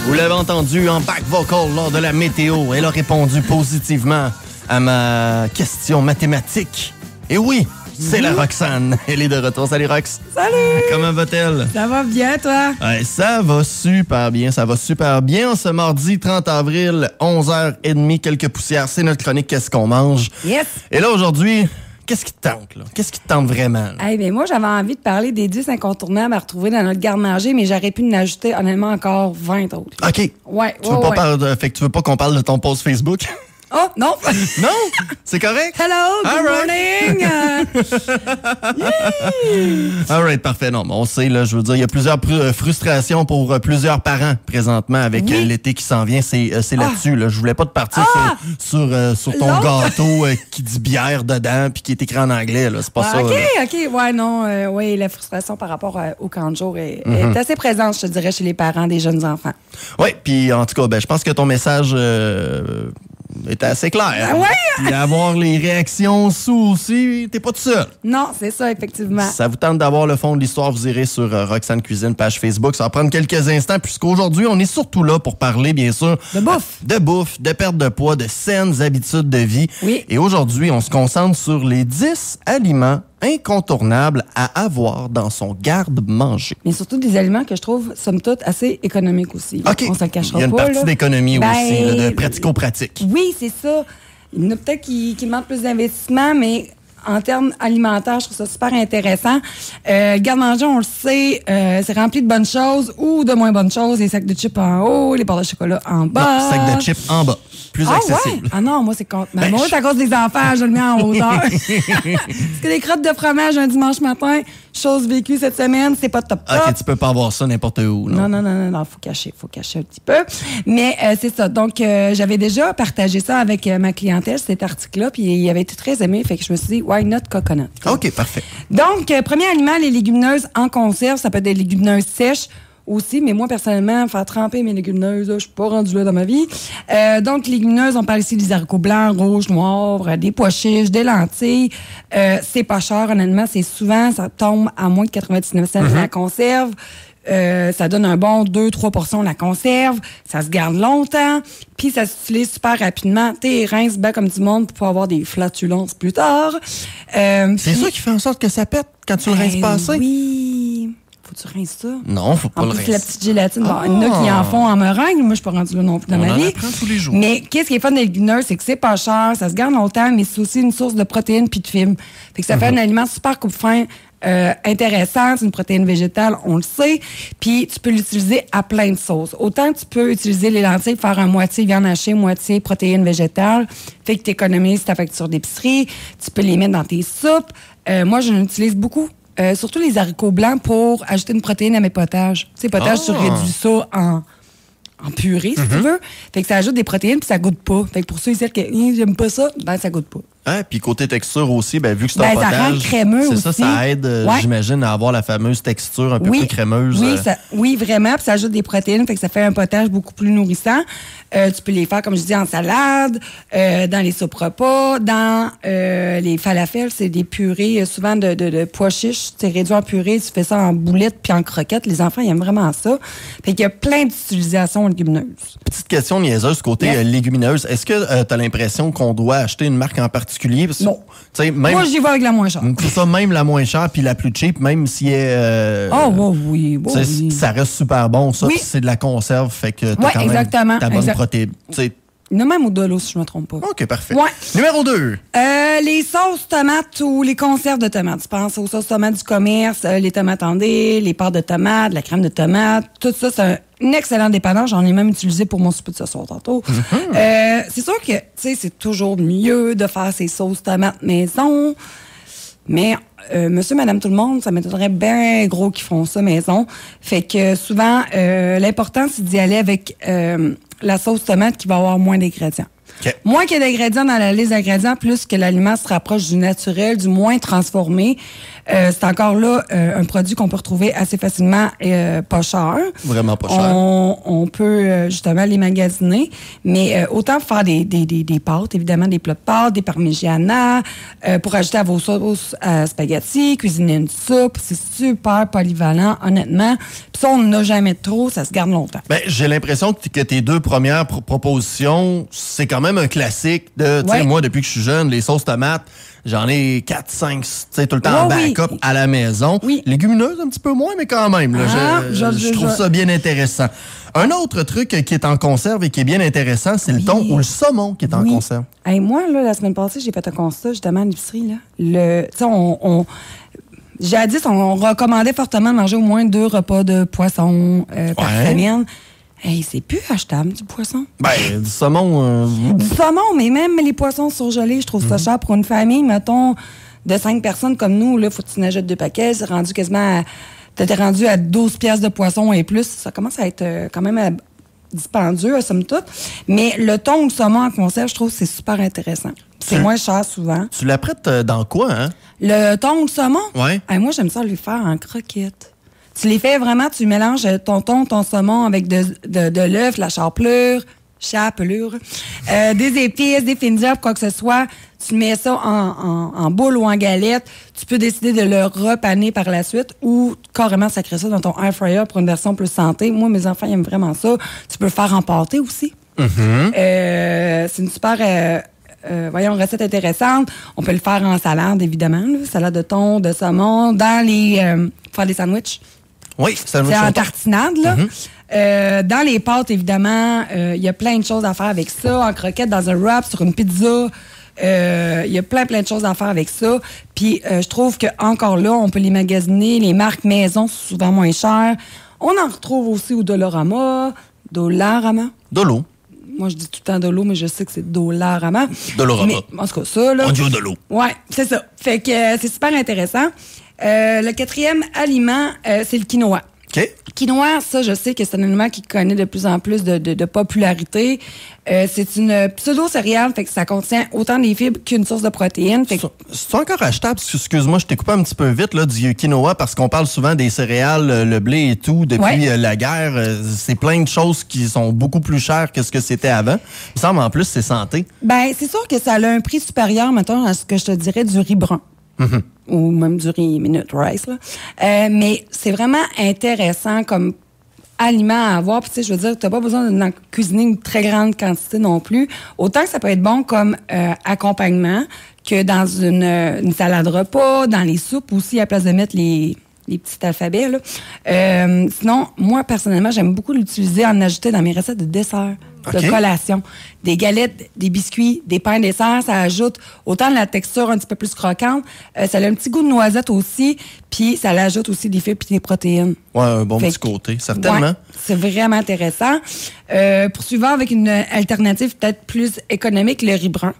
Vous l'avez entendu en back vocal lors de la météo. Elle a répondu positivement à ma question mathématique. Et oui, c'est la Roxane. Elle est de retour. Salut, Rox. Salut! Comment va-t-elle? Ça va bien, toi? Ouais, ça va super bien, ça va super bien. Ce mardi 30 avril, 11h30, quelques poussières. C'est notre chronique Qu'est-ce qu'on mange? Yes! Et là, aujourd'hui, qu'est-ce qui te tente, là? Qu'est-ce qui te tente vraiment? Hey, ben moi, j'avais envie de parler des 10 incontournables à retrouver dans notre garde-manger, mais j'aurais pu en ajouter, honnêtement, encore 20 autres. OK. Ouais, Tu veux pas fait que tu veux pas qu'on parle de ton post Facebook? Oh, non! Non? C'est correct? Hello, good morning! All right, parfait. Non, mais on sait, là, je veux dire, il y a plusieurs frustrations pour plusieurs parents présentement avec l'été qui s'en vient. C'est là-dessus, là. Je voulais pas te partir sur ton gâteau qui dit bière dedans puis qui est écrit en anglais, là. C'est pas ça. OK, là. OK. Ouais, non. Oui, la frustration par rapport au camp de jour est assez présente, je te dirais, chez les parents des jeunes enfants. Oui, puis en tout cas, ben, je pense que ton message était assez clair. Ouais! Puis avoir les réactions sous aussi, t'es pas tout seul. Non, c'est ça, effectivement. Si ça vous tente d'avoir le fond de l'histoire, vous irez sur Roxane Cuisine, page Facebook. Ça va prendre quelques instants, puisqu'aujourd'hui, on est surtout là pour parler, bien sûr, De bouffe. De bouffe, de perte de poids, de saines habitudes de vie. Oui. Et aujourd'hui, on se concentre sur les 10 aliments incontournables à avoir dans son garde-manger. Mais surtout des aliments que je trouve, somme toute, assez économiques aussi. OK. On s'en cachera pas. Il y a une partie d'économie aussi, là, de pratico-pratique. Oui, c'est ça. Il y en a peut-être qui demandent plus d'investissement, mais en termes alimentaires, je trouve ça super intéressant. Garde-manger, on le sait, c'est rempli de bonnes choses ou de moins bonnes choses. Les sacs de chips en haut, les barres de chocolat en bas. Non, sac de chips en bas. Plus accessible. Ouais? Ah non, moi, c'est contre. Mais moi, c'est à cause des enfants, je le mets en hauteur. Parce que les crottes de fromage un dimanche matin, chose vécue cette semaine, c'est pas top. OK, tu peux pas avoir ça n'importe où. Non, faut cacher un petit peu. Mais c'est ça. Donc, j'avais déjà partagé ça avec ma clientèle, cet article-là, puis il avait été très aimé. Fait que je me suis dit, why not coconut? OK, parfait. Donc, premier aliment, les légumineuses en conserve. Ça peut être des légumineuses sèches aussi, mais moi, personnellement, faire tremper mes légumineuses, je suis pas rendue là dans ma vie. Donc, légumineuses, on parle ici des haricots blancs, rouges, noirs, des pois chiches, des lentilles. C'est pas cher, honnêtement. C'est souvent, ça tombe à moins de 99 cents la conserve. Ça donne un bon 2-3 portions de la conserve. Ça se garde longtemps. Puis, ça s'utilise super rapidement. T'es rince bien comme du monde pour pas avoir des flatulences plus tard. C'est ça qui fait en sorte que ça pète quand tu le rinces pas assez? Oui. Faut que tu rinces ça? Non, faut pas en le plus, rincer. la petite gélatine. Bon, il y en a qui en font en meringue. Moi, je suis pas rendue là non plus dans ma vie. On en apprend tous les jours. Mais qu'est-ce qui est fun des légumineuses, c'est que c'est pas cher, ça se garde longtemps, mais c'est aussi une source de protéines puis de fibres. Fait que ça fait un aliment super coupe-faim, intéressant. C'est une protéine végétale, on le sait. Puis tu peux l'utiliser à plein de sauces. Autant que tu peux utiliser les lentilles pour faire un moitié viande hachée, moitié protéines végétales. Fait que tu économises ta facture d'épicerie. Tu peux les mettre dans tes soupes. Moi, je l'utilise beaucoup. Surtout les haricots blancs pour ajouter une protéine à mes potages. Tu sais, potages, tu réduis ça en purée, si tu veux. Fait que ça ajoute des protéines puis ça goûte pas. Fait que pour ceux et celles qui j'aime pas ça, ben ça goûte pas. Hein? Puis côté texture aussi, ben, vu que c'est un ça potage, rend crémeux c'est aussi. ça aide, j'imagine, à avoir la fameuse texture un peu plus crémeuse. Oui, vraiment. Puis ça ajoute des protéines, fait que ça fait un potage beaucoup plus nourrissant. Tu peux les faire, comme je dis, en salade, dans les soupes repas, dans les falafels, c'est des purées souvent de pois chiches. C'est réduit en purée, tu fais ça en boulettes puis en croquettes. Les enfants, ils aiment vraiment ça. Fait qu'il y a plein d'utilisations légumineuses. Petite question niaiseuse côté légumineuse. Est-ce que tu as l'impression qu'on doit acheter une marque en particulier? Non. Même, moi, j'y vais avec la moins chère. C'est ça, même la moins chère puis la plus cheap, même si elle oui. ça reste super bon, ça. Oui. Puis c'est de la conserve, fait que t'as quand même ta bonne protéine. Il y en a même au dolo, si je ne me trompe pas. OK, parfait. Ouais. Numéro 2. Les sauces tomates ou les conserves de tomates. Tu penses aux sauces tomates du commerce, les tomates en dés, les pâtes de tomates, la crème de tomate. Tout ça, c'est un excellent dépanneur. J'en ai même utilisé pour mon souper de ce soir tantôt. C'est sûr que, tu sais, c'est toujours mieux de faire ces sauces tomates maison. Mais monsieur, madame, tout le monde, ça m'étonnerait bien gros qu'ils font ça maison. Fait que souvent, l'important, c'est d'y aller avec la sauce tomate qui va avoir moins d'ingrédients. Okay. Moins qu'il y a d'ingrédients dans la liste d'ingrédients, plus que l'aliment se rapproche du naturel, du moins transformé. C'est encore là un produit qu'on peut retrouver assez facilement pas cher. Vraiment pas cher. On peut justement les magasiner, mais autant faire des pâtes, évidemment, des plats de pâtes, des parmigiana, pour ajouter à vos sauces spaghetti, cuisiner une soupe. C'est super polyvalent, honnêtement. Puis ça, on n'en a jamais trop, ça se garde longtemps. Ben, j'ai l'impression que tes deux premières propositions, c'est quand même un classique de, tu sais, moi, depuis que je suis jeune, les sauces tomates, j'en ai 4, 5, tu sais, tout le temps en backup à la maison. Oui. Légumineuses, un petit peu moins, mais quand même, là, je trouve ça bien intéressant. Un autre truc qui est en conserve et qui est bien intéressant, c'est le thon ou le saumon qui est en conserve. Hey, moi, là, la semaine passée, j'ai fait un constat, justement, à l'épicerie, là. Tu sais, jadis, on recommandait fortement de manger au moins 2 repas de poisson par semaine. Hey, c'est plus achetable, du poisson. Ben, du saumon... Du saumon, mais même les poissons surgelés, je trouve ça cher pour une famille, mettons, de 5 personnes comme nous. Là, faut que tu en achètes 2 paquets. C'est rendu quasiment t'étais rendu à 12 piastres de poisson et plus. Ça commence à être quand même dispendieux, somme toute. Mais le thon ou le saumon en conserve, je trouve que c'est super intéressant. C'est moins cher souvent. Tu l'apprêtes dans quoi, hein? Le thon ou le saumon? Oui. Hey, moi, j'aime ça le faire en croquettes. Tu les fais vraiment, tu mélanges ton thon, ton saumon avec de l'œuf, la chapelure, des épices, des fines herbes, quoi que ce soit. Tu mets ça en boule ou en galette. Tu peux décider de le repaner par la suite ou carrément sacrer ça dans ton air fryer pour une version plus santé. Moi, mes enfants ils aiment vraiment ça. Tu peux le faire en pâté aussi. C'est une super... recette intéressante. On peut le faire en salade, évidemment. Là. Salade de thon, de saumon, dans les... faire des sandwichs. Oui, c'est en tartinade, là. Dans les pâtes, évidemment, il y a plein de choses à faire avec ça. En croquette, dans un wrap, sur une pizza. Il y a plein de choses à faire avec ça. Puis, je trouve qu'encore là, on peut les magasiner. Les marques maison sont souvent moins chères. On en retrouve aussi au Dollarama. Dollarama? Dolo. Moi, je dis tout le temps Dolo, mais je sais que c'est Dollarama. Dollarama. Mais, en tout cas, ça, là... On dit au Dolo. Ouais, c'est ça. Fait que c'est super intéressant. Le 4e aliment, c'est le quinoa. OK. Quinoa, ça, je sais que c'est un aliment qui connaît de plus en plus de popularité. C'est une pseudo-céréale, fait que ça contient autant des fibres qu'une source de protéines. C'est encore achetable? Excuse-moi, je t'ai coupé un petit peu vite là, du quinoa parce qu'on parle souvent des céréales, le blé et tout. Depuis la guerre, c'est plein de choses qui sont beaucoup plus chères que ce que c'était avant. Il me semble en plus, c'est santé. Ben, c'est sûr que ça a un prix supérieur, mettons, à ce que je te dirais du riz brun. Ou même du riz minute rice. Là. Mais c'est vraiment intéressant comme aliment à avoir. Puis, tu sais, je veux dire, tu n'as pas besoin d'en cuisiner une très grande quantité non plus. Autant que ça peut être bon comme accompagnement que dans une salade repas, dans les soupes aussi, à la place de mettre les petits alphabets. Là. Sinon, moi, personnellement, j'aime beaucoup l'utiliser en ajouter dans mes recettes de dessert, de collation. Des galettes, des biscuits, des pains dessert, ça ajoute autant de la texture un petit peu plus croquante. Ça a un petit goût de noisette aussi, puis ça l'ajoute aussi des fibres et des protéines. Ouais, un bon petit côté, certainement. Ouais, c'est vraiment intéressant. Poursuivant avec une alternative peut-être plus économique, le riz brun.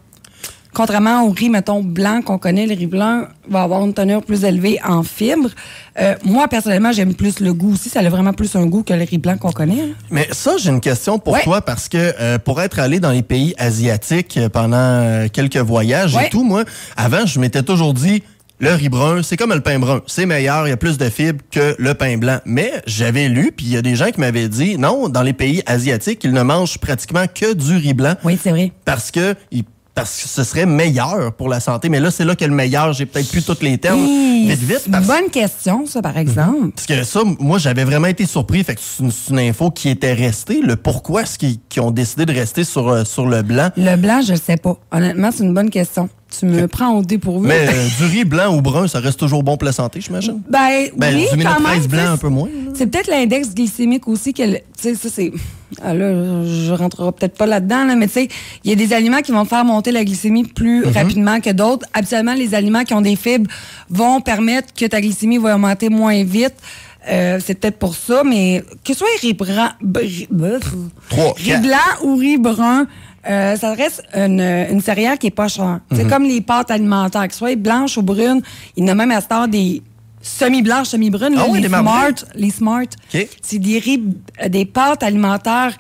Contrairement au riz, mettons, blanc qu'on connaît, le riz blanc va avoir une teneur plus élevée en fibres. Moi, personnellement, j'aime plus le goût aussi. Ça a vraiment plus un goût que le riz blanc qu'on connaît. Hein. Mais ça, j'ai une question pour toi parce que pour être allé dans les pays asiatiques pendant quelques voyages et tout, moi, avant, je m'étais toujours dit... Le riz brun, c'est comme le pain brun. C'est meilleur, il y a plus de fibres que le pain blanc. Mais j'avais lu, puis il y a des gens qui m'avaient dit, non, dans les pays asiatiques, ils ne mangent pratiquement que du riz blanc. Oui, c'est vrai. Parce que ce serait meilleur pour la santé. Mais là, c'est là que le meilleur, j'ai peut-être plus tous les termes vite. C'est une bonne question, ça, par exemple. Parce que ça, moi, j'avais vraiment été surpris. Fait que c'est une info qui était restée. Le pourquoi est-ce qu'ils ont décidé de rester sur le blanc? Le blanc, je ne sais pas. Honnêtement, c'est une bonne question. Tu me prends au dépourvu. Mais du riz blanc ou brun, ça reste toujours bon pour la santé, j'imagine? Oui, du minute fraise blanc, un peu moins. C'est peut-être l'index glycémique aussi. Tu sais, ça, c'est... Ah là, je rentrerai peut-être pas là-dedans, là, mais tu sais, il y a des aliments qui vont faire monter la glycémie plus rapidement que d'autres. Habituellement, les aliments qui ont des fibres vont permettre que ta glycémie va augmenter moins vite. C'est peut-être pour ça, mais que ce soit riz blanc ou riz brun, ça reste une céréale qui est pas chère. C'est comme les pâtes alimentaires, que ce soit blanches ou brunes. Il y en a même à cette heure des semi-blanches, semi-brunes, les smart. Okay. C'est des pâtes alimentaires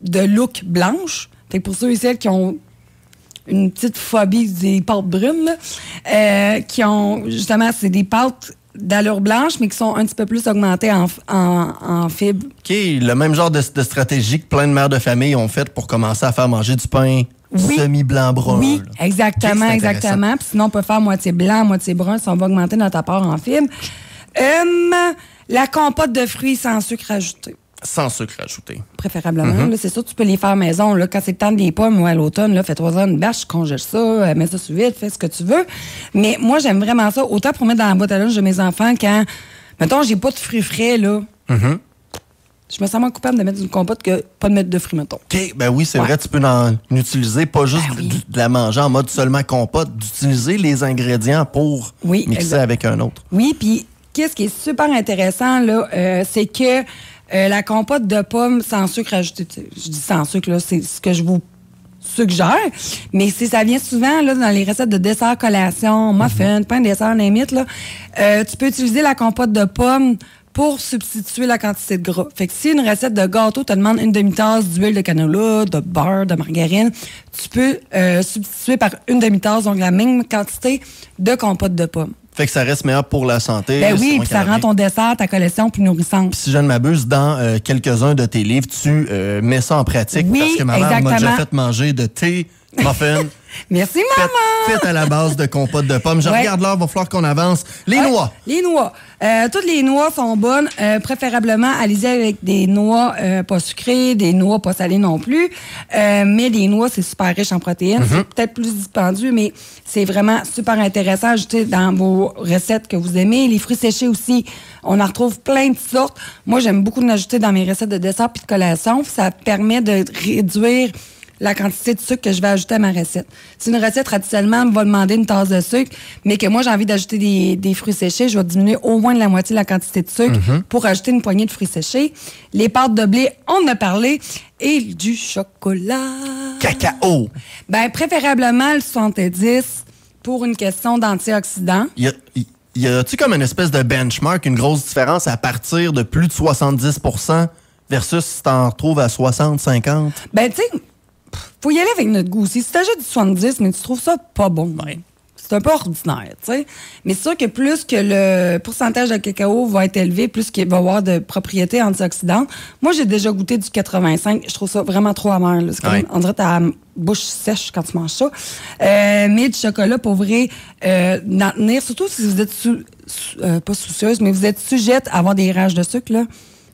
de look blanche. Fait que pour ceux et celles qui ont une petite phobie des pâtes brunes, qui ont, justement, c'est des pâtes d'allure blanche, mais qui sont un petit peu plus augmentées en fibres. OK, le même genre de stratégie que plein de mères de famille ont fait pour commencer à faire manger du pain semi-blanc brun. Oui, là. exactement, Okay, exactement. Puis sinon, on peut faire moitié blanc, moitié brun, si on va augmenter notre apport en fibres. La compote de fruits sans sucre ajouté. Sans sucre ajouté. Préférablement. Là, c'est sûr, tu peux les faire maison. Là, quand c'est le temps des pommes ou à l'automne, fais-toi une bâche, congèle ça, mets ça sous vide, fais ce que tu veux. Mais moi, j'aime vraiment ça. Autant pour mettre dans la boîte à lunch de mes enfants quand, mettons, j'ai pas de fruits frais, là. Je me sens moins coupable de mettre une compote que pas de mettre de fruits, mettons. OK, ben oui, c'est vrai, tu peux en utiliser, pas juste de la manger en mode seulement compote, d'utiliser les ingrédients pour mixer avec un autre. Oui, puis qu'est-ce qui est super intéressant, là, c'est que la compote de pommes sans sucre ajouté, je dis sans sucre, là, c'est ce que je vous suggère, mais ça vient souvent là, dans les recettes de dessert, collation, muffin, pain de dessert, limite, là, tu peux utiliser la compote de pommes pour substituer la quantité de gras. Fait que si une recette de gâteau te demande une demi-tasse d'huile de canola, de beurre, de margarine, tu peux substituer par une demi-tasse, donc la même quantité de compote de pommes. Fait que ça reste meilleur pour la santé. Ben oui, puis ça rend ton dessert, ta collection plus nourrissante. Puis si je ne m'abuse, dans quelques-uns de tes livres, tu mets ça en pratique. Oui, parce que ma mère m'a déjà fait manger de thé, muffin. Merci, maman! Fait à la base de compote de pommes. Je regarde l'heure, il va falloir qu'on avance. Les noix. Les noix. Toutes les noix sont bonnes. Préférablement, allez-y avec des noix pas sucrées, des noix pas salées non plus. Mais les noix, c'est super riche en protéines. C'est peut-être plus dispendieux, mais c'est vraiment super intéressant à ajouter dans vos recettes que vous aimez. Les fruits séchés aussi, on en retrouve plein de sortes. Moi, j'aime beaucoup en ajouter dans mes recettes de dessert puis de collation. Ça permet de réduire la quantité de sucre que je vais ajouter à ma recette. Si une recette, traditionnellement, me va demander une tasse de sucre, mais que moi, j'ai envie d'ajouter des fruits séchés, je vais diminuer au moins de la moitié la quantité de sucre pour ajouter une poignée de fruits séchés. Les pâtes de blé, on en a parlé. Et du chocolat. Cacao. Ben, préférablement le 70 pour une question d'antioxydants. Y a-tu comme une espèce de benchmark, une grosse différence à partir de plus de 70 versus si t'en retrouves à 60, 50? Ben, tu sais, faut y aller avec notre goût aussi. Si t'achètes du 70, mais tu trouves ça pas bon, c'est un peu ordinaire, tu sais. Mais c'est sûr que plus que le pourcentage de cacao va être élevé, plus qu'il va avoir de propriétés antioxydantes. Moi, j'ai déjà goûté du 85. Je trouve ça vraiment trop amer. Là. C'est comme, on dirait que ta bouche sèche quand tu manges ça. Mais du chocolat, pour vrai, d'en tenir, surtout si vous êtes pas soucieuse, mais vous êtes sujette à avoir des rages de sucre, là.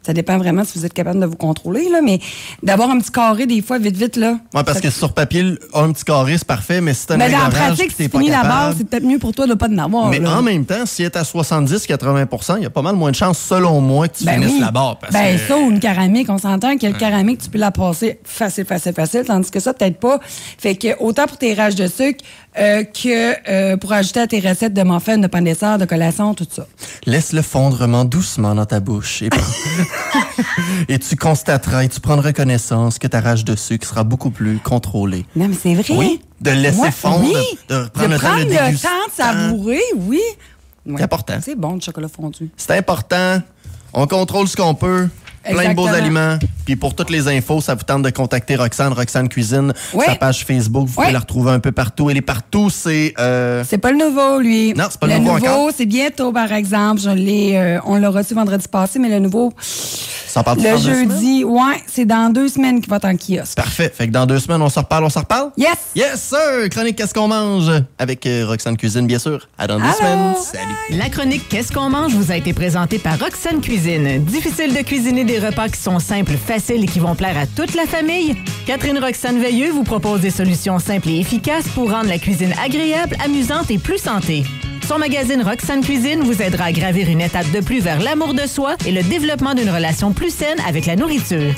Ça dépend vraiment si vous êtes capable de vous contrôler, là, mais d'avoir un petit carré, des fois, vite, là. Oui, parce que sur papier, un petit carré, c'est parfait, mais si t'as un en pratique, si tu finis la base, c'est peut-être mieux pour toi de pas en avoir. Mais en même temps, si tu es à 70-80 il y a pas mal moins de chances, selon moi, que tu finisses la barre. Ça ou une caramel, on s'entend que le caramel, tu peux la passer facile, tandis que ça, peut-être pas. Fait que autant pour tes rages de sucre que pour ajouter à tes recettes de muffins, de pain de dessert, de collation, tout ça. Laisse-le fondre doucement dans ta bouche. Et tu constateras et tu prendras connaissance que ta rage de sucre sera beaucoup plus contrôlée. Non, mais c'est vrai. Oui, de laisser fondre, de prendre le temps de déguster. Le temps de savourer, oui. C'est important. C'est bon, le chocolat fondu. C'est important. On contrôle ce qu'on peut. Plein de beaux aliments. Puis pour toutes les infos, ça vous tente de contacter Roxane Cuisine, sa page Facebook. Vous pouvez la retrouver un peu partout. Elle est partout, c'est... C'est pas le nouveau, lui. Non, c'est pas le nouveau encore. Le nouveau, c'est bientôt, par exemple. On l'a reçu vendredi passé, mais le nouveau... Ça parle le jeudi, c'est dans 2 semaines qu'il va être en kiosque. Parfait. Fait que dans 2 semaines, on se reparle? Yes! Yes, sir! Chronique Qu'est-ce qu'on mange? Avec Roxane Cuisine, bien sûr. À dans 2 semaines. Salut! La chronique Qu'est-ce qu'on mange vous a été présentée par Roxane Cuisine. Difficile de cuisiner des repas qui sont simples, faciles et qui vont plaire à toute la famille? Catherine Roxane Veilleux vous propose des solutions simples et efficaces pour rendre la cuisine agréable, amusante et plus santé. Son magazine Roxane Cuisine vous aidera à gravir une étape de plus vers l'amour de soi et le développement d'une relation plus saine avec la nourriture.